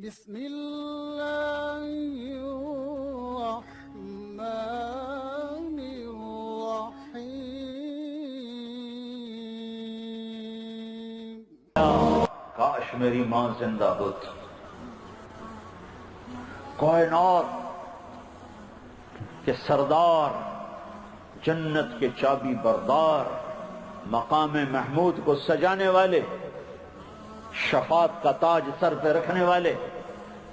بسم الله الرحمن الرحيم کاش میری ماں زندہ ہوتی. کائنات کے سردار، جنت کے چابی بردار، مقام محمود کو سجانے والے، شفاعت کا تاج سر پہ رکھنے والے،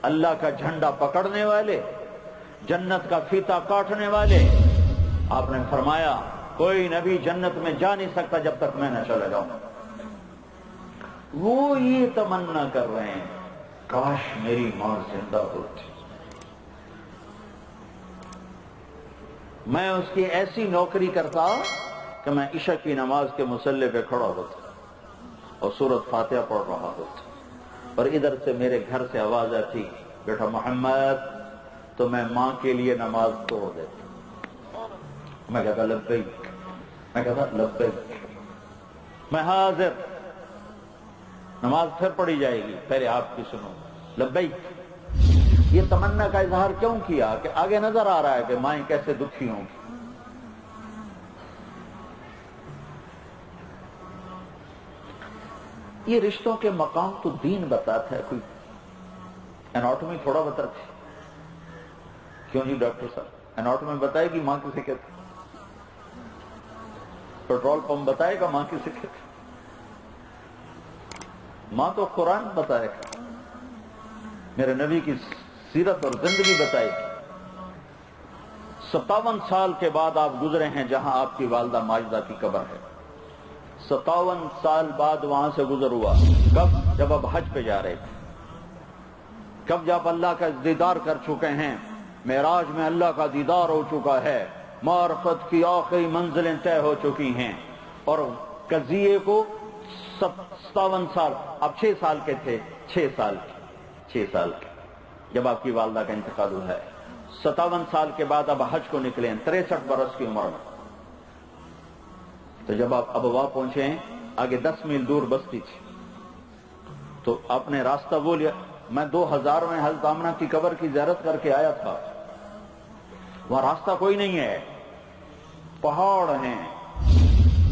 اللہ کا جھنڈا پکڑنے والے، جنت کا فیتا کاٹنے والے. آپ نے فرمایا کوئی نبی جنت میں جا نہیں سکتا جب تک میں نہ چلا جاؤں. وہ یہ تمنا کر رہے ہیں کاش میری ماں زندہ ہوتی، میں اس کی ایسی نوکری کرتا کہ میں عشاء کی نماز کے مصلی پہ کھڑا ہوتا اور سورۃ فاتحہ پڑھ رہا ہوتا، اور ادھر سے میرے گھر سے آواز آتی بیٹا محمد، تو میں ماں کے لیے نماز توڑ دیتا. میں کہتا لبیک، میں کہتا لبیک، میں حاضر. نماز پھر پڑھی جائے گی، پہلے آپ کی سنو، لبیک. یہ تمنا کا اظہار کیوں کیا؟ کہ آگے نظر آ رہا ہے کہ مائیں کیسے دکھی ہوں گی. یہ رشتوں کے مقام تو دین بتاتا ہے، کوئی اناٹومی تھوڑا بتاتی. کیوں جی ڈاکٹر صاحب، اناٹومی بتائے گی ماں کسے کہتے، پیٹرول پمپ بتائے گا ماں کسے کہتے، ماں تو قرآن بتائے گا، میرے نبی کی سیرت اور زندگی بتائے گی. 57 سال کے بعد آپ گزرے ہیں جہاں آپ کی والدہ ماجدہ کی قبر ہے. 57 سال بعد وہاں سے گزر ہوا. کب؟ جب آپ حج پہ جا رہے تھے. کب؟ جب اللہ کا دیدار کر چکے ہیں، معراج میں اللہ کا دیدار ہو چکا ہے، معرفت کی آخری منزلیں طے ہو چکی ہیں، اور قضیے کو 57 سال، اب 6 سال کے تھے، 6 سال کے جب آپ کی والدہ کا انتقال ہوا ہے. 57 سال کے بعد اب حج کو نکلے ہیں 63 برس کی عمر میں. تو جب آپ ابوا پہنچے ہیں، آگے 10 میل دور بستی تھی، تو آپ نے راستہ وہ لیا. میں 2000 میں حضرت آمنہ کی قبر کی زیارت کر کے آیا تھا. وہاں راستہ کوئی نہیں ہے، پہاڑ ہیں.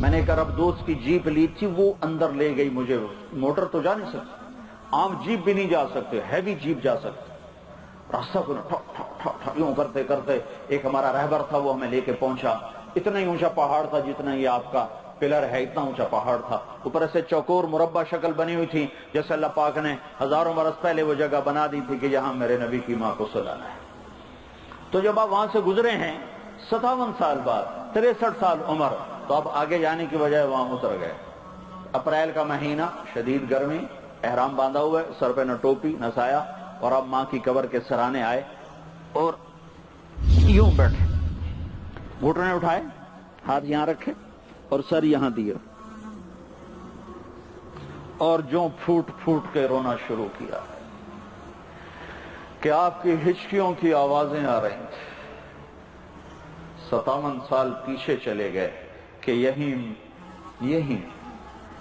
میں نے ایک عرب دوست کی جیپ لی تھی، وہ اندر لے گئی مجھے. موٹر تو جا نہیں سکتی، عام جیپ بھی نہیں جا سکتے، ہیوی جیپ جا سکتے. راستہ کو یوں کرتے کرتے ایک ہمارا رہبر تھا، وہ ہمیں لے کے پہنچا. اتنا ہی اونچا پہاڑ تھا جتنا یہ آپ کا پلر ہے، اتنا اونچا پہاڑ تھا. اوپر سے چوکور مربع شکل بنی ہوئی تھی، جیسے اللہ پاک نے ہزاروں برس پہلے وہ جگہ بنا دی تھی کہ یہاں میرے نبی کی ماں کو سلانا ہے. تو جب آپ وہاں سے گزرے ہیں 57 سال بعد، 63 سال عمر، تو آپ آگے جانے کی بجائے وہاں اتر گئے. اپریل کا مہینہ، شدید گرمی، احرام باندھا ہوا ہے، سر پہ نہ ٹوپی نہ سایہ، اور اب ماں کی قبر کے سرانے آئے اور یوں بیٹھے، گھٹنے اٹھائے، ہاتھ یہاں رکھے اور سر یہاں دیا، اور جو پھوٹ پھوٹ کے رونا شروع کیا کہ آپ کی ہچکیوں کی آوازیں آ رہی تھیں. 57 سال پیچھے چلے گئے کہ یہیں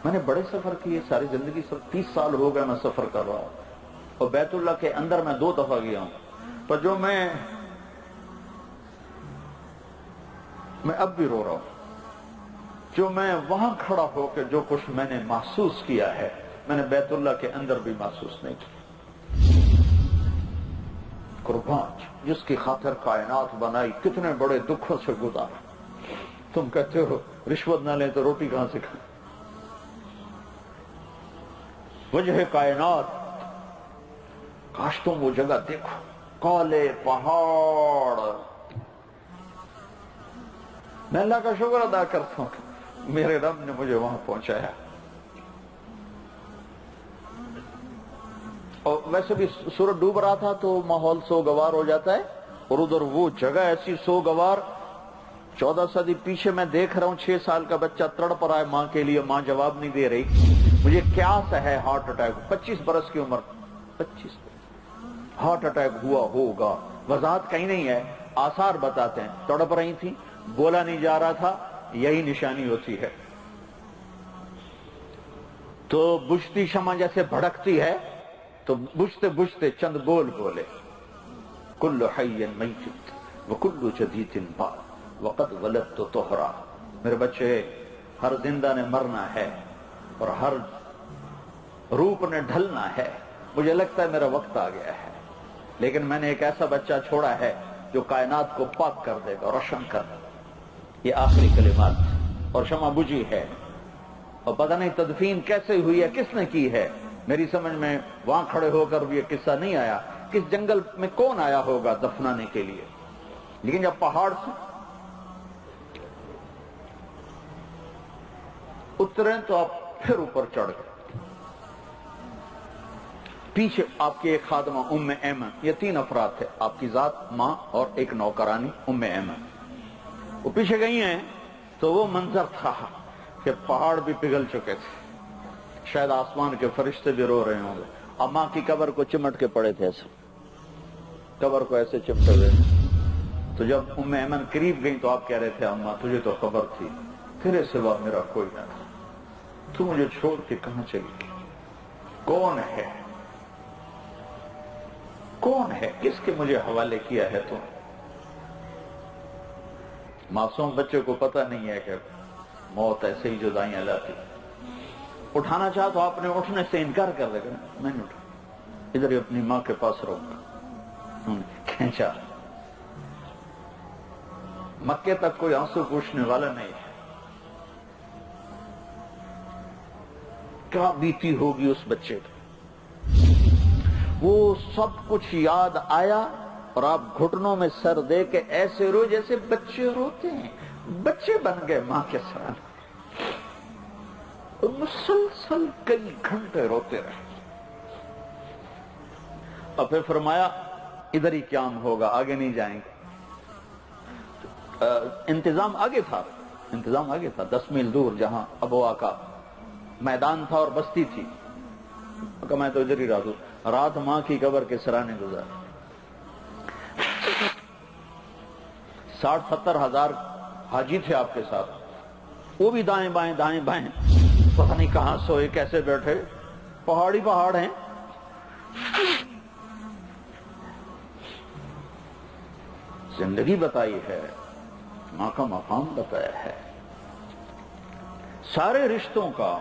میں نے بڑے سفر کیے، ساری زندگی 30 سال ہو گئے میں سفر کر رہا ہوں، اور بیت اللہ کے اندر میں 2 دفعہ گیا ہوں. پر جو میں اب بھی رو رہا ہوں. جو میں وہاں کھڑا ہو کے جو کچھ میں نے محسوس کیا ہے، میں نے بیت اللہ کے اندر بھی محسوس نہیں کیا. قربان جس کی خاطر کائنات بنائی، کتنے بڑے دکھوں سے گزارا. تم کہتے ہو رشوت نہ لیں تو روٹی کہاں سے کھائیں. وجہ کائنات، کاش تم وہ جگہ دیکھو، کالے پہاڑ. میں اللہ کا شکر ادا کرتا ہوں کہ میرے رب نے مجھے وہاں پہنچایا. اور ویسے بھی سورج ڈوب رہا تھا تو ماحول سوگوار ہو جاتا ہے، اور ادھر وہ جگہ ایسی سوگوار. 14 صدی پیچھے میں دیکھ رہا ہوں 6 سال کا بچہ تڑپ رہا ہے ماں کے لیے، ماں جواب نہیں دے رہی. مجھے کیا ہے ہارٹ اٹیک، 25 برس کی عمر، 25 ہارٹ اٹیک ہوا ہوگا. وضاحت کہیں نہیں ہے، آثار بتاتے ہیں. تڑپ رہی تھی، بولا نہیں جا رہا تھا، یہی نشانی ہوتی ہے. تو بجھتی شمع جیسے بھڑکتی ہے تو بجھتے بجھتے چند بول بولے، کل حی میت وکل جدید بعد وقد ولدت طہرا، میرے بچے ہر زندہ نے مرنا ہے اور ہر روپ نے ڈھلنا ہے، مجھے لگتا ہے میرا وقت آ گیا ہے، لیکن میں نے ایک ایسا بچہ چھوڑا ہے جو کائنات کو پاک کر دے گا، روشن کر دے گا۔ یہ آخری کلمات، اور شمع بجھی ہے، اور پتہ نہیں تدفین کیسے ہوئی ہے، کس نے کی ہے، میری سمجھ میں وہاں کھڑے ہو کر بھی یہ قصہ نہیں آیا، کس جنگل میں کون آیا ہوگا دفنانے کے لیے، لیکن جب پہاڑ سے اترے تو آپ پھر اوپر چڑھ گئے۔ پیچھے آپ کی ایک خادمہ ام ایمن، یہ 3 افراد تھے، آپ کی ذات، ماں اور ایک نوکرانی ام ایمن، وہ پیچھے گئی ہیں تو وہ منظر تھا کہ پہاڑ بھی پگھل چکے تھے، شاید آسمان کے فرشتے بھی رو رہے ہوں گے، اب ماں کی قبر کو چمٹ کے پڑے تھے، ایسے قبر کو ایسے چمٹے ہوئے، تو جب ام ایمن قریب گئی تو آپ کہہ رہے تھے اماں تجھے تو خبر تھی، تیرے سوا میرا کوئی نہ تھا، تو مجھے چھوڑ کے کہاں چلی گئی، کون ہے، کون ہے، کس کے مجھے حوالے کیا ہے تو؟ معصوم بچے کو پتہ نہیں ہے کہ موت ایسے ہی جدائیاں لاتی، اٹھانا چاہا تو آپ نے اٹھنے سے انکار کر دے گا، میں نہیں اٹھا، ادھر ہی اپنی ماں کے پاس رہوں گا، کھینچا، مکے تک کوئی آنسو پوچھنے والا نہیں ہے، کیا بیتی ہوگی اس بچے کو، وہ سب کچھ یاد آیا اور آپ گھٹنوں میں سر دے کے ایسے رو جیسے بچے روتے ہیں، بچے بن گئے ماں کے سامنے، اور مسلسل کئی گھنٹے روتے رہے، اور پھر فرمایا ادھر ہی قیام ہوگا، آگے نہیں جائیں گے، انتظام آگے تھا 10 میل دور جہاں ابوا کا میدان تھا اور بستی تھی، کہ میں تو ادھر ہی رہا دوں، رات ماں کی قبر کے سرانے گزار، 60-70 ہزار حاجی تھے آپ کے ساتھ، وہ بھی دائیں بائیں پتہ نہیں کہاں سوئے کیسے بیٹھے، پہاڑی پہاڑ ہیں، زندگی بتائی ہے، ماں کا مقام بتایا ہے، سارے رشتوں کا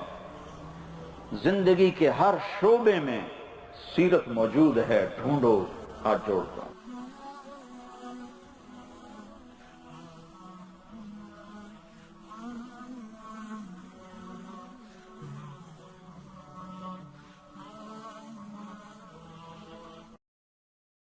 زندگی کے ہر شعبے میں سیرت موجود ہے، ڈھونڈو ہاتھ جوڑ کر۔